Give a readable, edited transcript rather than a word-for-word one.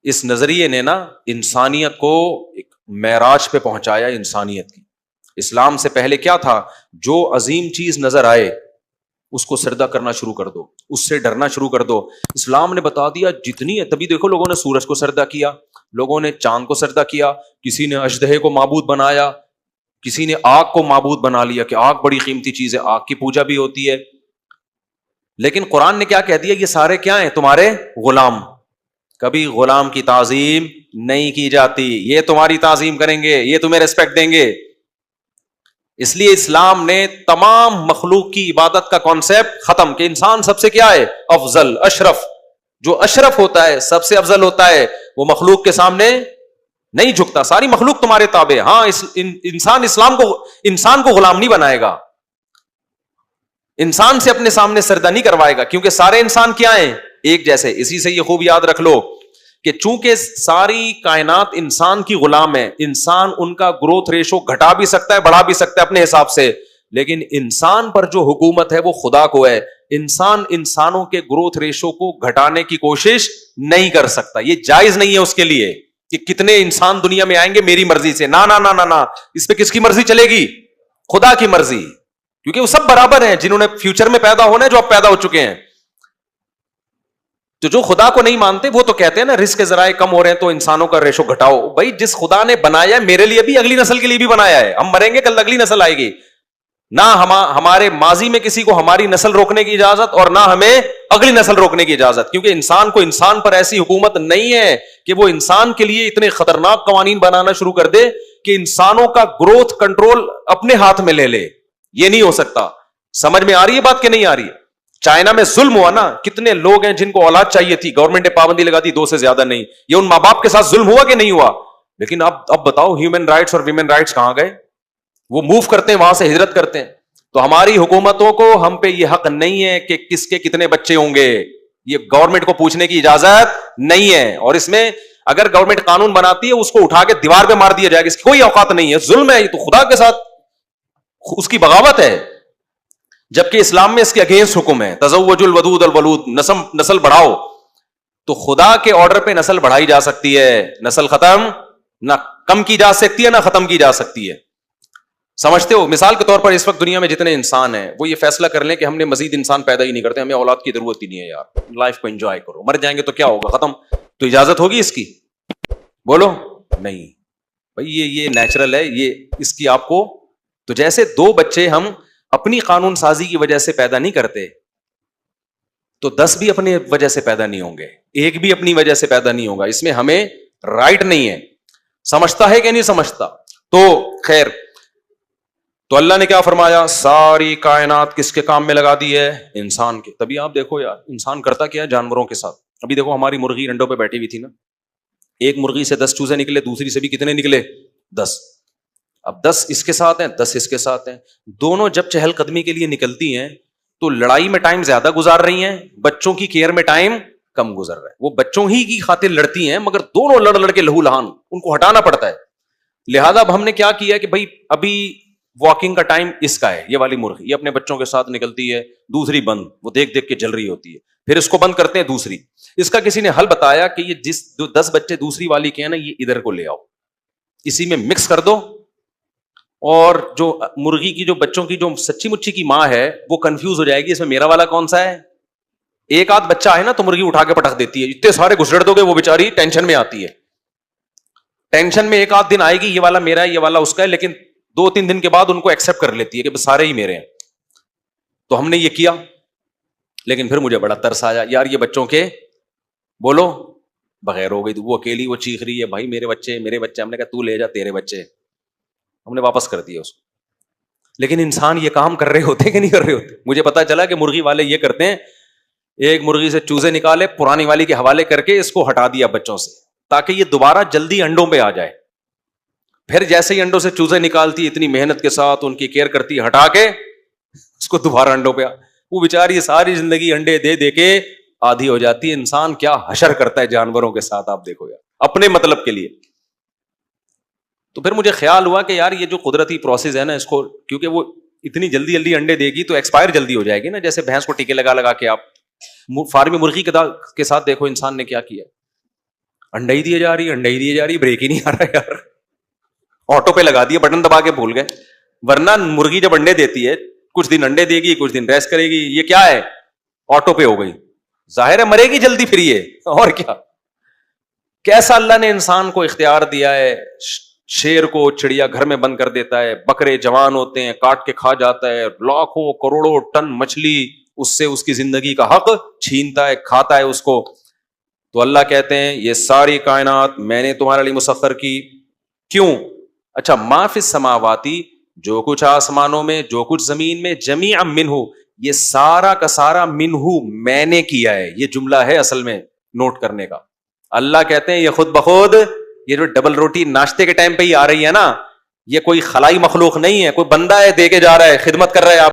اس نظریے نے نا انسانیت کو ایک معراج پہ پہنچایا. انسانیت کی اسلام سے پہلے کیا تھا؟ جو عظیم چیز نظر آئے اس کو سجدہ کرنا شروع کر دو, اس سے ڈرنا شروع کر دو. اسلام نے بتا دیا جتنی ہے. تبھی دیکھو لوگوں نے سورج کو سجدہ کیا, لوگوں نے چاند کو سجدہ کیا, کسی نے اژدہے کو معبود بنایا, کسی نے آگ کو معبود بنا لیا کہ آگ بڑی قیمتی چیز ہے, آگ کی پوجا بھی ہوتی ہے. لیکن قرآن نے کیا کہہ دیا؟ یہ سارے کیا ہیں؟ تمہارے غلام. کبھی غلام کی تعظیم نہیں کی جاتی. یہ تمہاری تعظیم کریں گے, یہ تمہیں ریسپیکٹ دیں گے. اس لیے اسلام نے تمام مخلوق کی عبادت کا کانسیپٹ ختم کہ انسان سب سے کیا ہے؟ افضل, اشرف. جو اشرف ہوتا ہے, سب سے افضل ہوتا ہے, وہ مخلوق کے سامنے نہیں جھکتا. ساری مخلوق تمہارے تابع. ہاں انسان کو غلام نہیں بنائے گا, انسان سے اپنے سامنے سجدہ نہیں کروائے گا, کیونکہ سارے انسان کیا ہیں؟ ایک جیسے. اسی سے یہ خوب یاد رکھ لو کہ چونکہ ساری کائنات انسان کی غلام ہے, انسان ان کا گروتھ ریشو گھٹا بھی سکتا ہے, بڑھا بھی سکتا ہے اپنے حساب سے, لیکن انسان پر جو حکومت ہے وہ خدا کو ہے. انسان انسانوں کے گروتھ ریشو کو گھٹانے کی کوشش نہیں کر سکتا. یہ جائز نہیں ہے اس کے لیے کہ کتنے انسان دنیا میں آئیں گے میری مرضی سے. نہ نہ نہ نہ نہ, اس پہ کس کی مرضی چلے گی؟ خدا کی مرضی. کیونکہ وہ سب برابر ہیں, جنہوں نے فیوچر میں پیدا ہونا ہے, جو اب پیدا ہو چکے ہیں. تو جو خدا کو نہیں مانتے وہ تو کہتے ہیں نا رزق کے ذرائع کم ہو رہے ہیں تو انسانوں کا ریشو گھٹاؤ. بھائی جس خدا نے بنایا ہے میرے لیے بھی, اگلی نسل کے لیے بھی بنایا ہے. ہم مریں گے, کل اگلی نسل آئے گی. نہ ہمارے ماضی میں کسی کو ہماری نسل روکنے کی اجازت, اور نہ ہمیں اگلی نسل روکنے کی اجازت. کیونکہ انسان کو انسان پر ایسی حکومت نہیں ہے کہ وہ انسان کے لیے اتنے خطرناک قوانین بنانا شروع کر دے کہ انسانوں کا گروتھ کنٹرول اپنے ہاتھ میں لے لے. یہ نہیں ہو سکتا. سمجھ میں آ رہی ہے بات کہ نہیں آ رہی ہے؟ چائنا میں ظلم ہوا نا, کتنے لوگ ہیں جن کو اولاد چاہیے تھی, گورنمنٹ نے پابندی لگا دی 2 سے زیادہ نہیں. یہ ان ماں باپ کے ساتھ ظلم ہوا کہ نہیں ہوا؟ لیکن اب بتاؤ ہیومن رائٹس اور ویمن رائٹس کہاں گئے؟ وہ موو کرتے ہیں, وہاں سے ہجرت کرتے ہیں. تو ہماری حکومتوں کو ہم پہ یہ حق نہیں ہے کہ کس کے کتنے بچے ہوں گے, یہ گورنمنٹ کو پوچھنے کی اجازت نہیں ہے. اور اس میں اگر گورنمنٹ قانون بناتی ہے اس کو اٹھا کے دیوار پہ مار دیا جائے گا, اس کی کوئی اوقات نہیں ہے. ظلم ہے یہ, تو خدا کے ساتھ اس کی بغاوت ہے. جبکہ اسلام میں اس کے اگینسٹ حکم ہے, تزوج الودود الولود, نسل بڑھاؤ. تو خدا کے آرڈر پہ نسل بڑھائی جا سکتی ہے, نسل ختم نہ کم کی جا سکتی ہے نہ ختم کی جا سکتی ہے. سمجھتے ہو؟ مثال کے طور پر اس وقت دنیا میں جتنے انسان ہیں وہ یہ فیصلہ کر لیں کہ ہم نے مزید انسان پیدا ہی نہیں کرتے, ہمیں اولاد کی ضرورت ہی نہیں ہے یار, لائف کو انجوائے کرو, مر جائیں گے تو کیا ہوگا, ختم. تو اجازت ہوگی اس کی؟ بولو نہیں بھائی, یہ نیچرل ہے, یہ اس کی آپ کو. تو جیسے 2 بچے ہم اپنی قانون سازی کی وجہ سے پیدا نہیں کرتے, تو 10 بھی اپنی وجہ سے پیدا نہیں ہوں گے, 1 بھی اپنی وجہ سے پیدا نہیں ہوگا. اس میں ہمیں رائٹ نہیں ہے. سمجھتا ہے کہ نہیں سمجھتا؟ تو خیر, تو اللہ نے کیا فرمایا؟ ساری کائنات کس کے کام میں لگا دی ہے؟ انسان کے. تبھی آپ دیکھو یار انسان کرتا کیا ہے جانوروں کے ساتھ. ابھی دیکھو ہماری مرغی انڈوں پہ بیٹھی ہوئی تھی نا, ایک مرغی سے 10 چوزے نکلے, دوسری سے بھی کتنے نکلے؟ 10. اب 10 اس کے ساتھ ہیں, 10 اس کے ساتھ ہیں. دونوں جب چہل قدمی کے لیے نکلتی ہیں تو لڑائی میں ٹائم زیادہ گزار رہی ہیں, بچوں کی کیئر میں ٹائم کم گزر رہا ہے. وہ بچوں ہی کی خاطر لڑتی ہیں مگر دونوں لڑ کے لہو لہان, ان کو ہٹانا پڑتا ہے. لہذا اب ہم نے کیا کیا کہ بھائی ابھی واکنگ کا ٹائم اس کا ہے, یہ والی مرغی یہ اپنے بچوں کے ساتھ نکلتی ہے, دوسری بند, وہ دیکھ کے جل رہی ہوتی ہے, پھر اس کو بند کرتے ہیں دوسری. اس کا کسی نے حل بتایا کہ یہ جو 10 بچے دوسری والی کے ہیں نا, یہ ادھر کو لے آؤ, اسی میں مکس کر دو, اور جو مرغی کی جو بچوں کی جو سچی مچی کی ماں ہے وہ کنفیوز ہو جائے گی اس میں میرا والا کون سا ہے. ایک آدھ بچہ ہے نا تو مرغی اٹھا کے پٹک دیتی ہے, اتنے سارے گھسڑ دو گے وہ بیچاری ٹینشن میں آتی ہے. ٹینشن میں ایک آدھ دن آئے گی یہ والا میرا ہے یہ والا اس کا ہے, لیکن 2-3 دن کے بعد ان کو ایکسپٹ کر لیتی ہے کہ سارے ہی میرے ہیں. تو ہم نے یہ کیا, لیکن پھر مجھے بڑا ترس آیا یار یہ بچوں کے بولو بغیر ہو گئی. وہ اکیلی وہ چیخ رہی ہے بھائی میرے بچے میرے بچے. ہم نے کہا تو لے جا تیرے بچے, ہم نے واپس کر دیا اس کو. لیکن انسان یہ کام کر رہے ہوتے کہ نہیں کر رہے ہوتے؟ مجھے پتا چلا کہ مرغی والے یہ کرتے ہیں, ایک مرغی سے چوزے نکالے پرانی والی کے حوالے کر کے اس کو ہٹا دیا بچوں سے تاکہ یہ دوبارہ جلدی انڈوں پہ آ جائے. پھر جیسے ہی انڈوں سے چوزے نکالتی اتنی محنت کے ساتھ ان کی کیئر کرتی, ہٹا کے اس کو دوبارہ انڈوں پہ وہ بیچاری ساری زندگی انڈے دے دے کے آدھی ہو جاتی ہے. انسان کیا حشر کرتا ہے جانوروں کے ساتھ, آپ دیکھو یار اپنے مطلب کے لیے. تو پھر مجھے خیال ہوا کہ یار یہ جو قدرتی پروسیس ہے نا اس کو, کیونکہ وہ اتنی جلدی جلدی انڈے دے گی تو ایکسپائر جلدی ہو جائے گی نا, جیسے بھینس کو ٹیکے لگا کے آپ فارمی مرغی کے ساتھ دیکھو انسان نے کیا کیا. انڈے ہی دیے جا رہی ہے، انڈے ہی دیے جا رہی ہے، بریک ہی نہیں آ رہا یار، آٹو پہ لگا دیا، بٹن دبا کے بھول گئے. ورنہ مرغی جب انڈے دیتی ہے کچھ دن انڈے دے گی، کچھ دن ریسٹ کرے گی، یہ کیا ہے؟ آٹو پہ ہو گئی. ظاہر ہے مرے گی جلدی پھر یہ، اور کیا. کیسا اللہ نے انسان کو اختیار دیا ہے. شیر کو چڑیا گھر میں بند کر دیتا ہے، بکرے جوان ہوتے ہیں کاٹ کے کھا جاتا ہے، لاکھوں کروڑوں ٹن مچھلی اس سے اس کی زندگی کا حق چھینتا ہے، کھاتا ہے اس کو. تو اللہ کہتے ہیں یہ ساری کائنات میں نے تمہارے لیے مسخر کی. کیوں؟ اچھا، ما فی السماواتی، جو کچھ آسمانوں میں، جو کچھ زمین میں، جمیعا منہ، یہ سارا کا سارا منہ میں نے کیا ہے. یہ جملہ ہے اصل میں نوٹ کرنے کا. اللہ کہتے ہیں یہ خود بخود، یہ جو ڈبل روٹی ناشتے کے ٹائم پہ ہی آ رہی ہے نا، یہ کوئی خلائی مخلوق نہیں ہے، کوئی بندہ ہے دے کے جا رہا ہے، خدمت کر رہا ہے آپ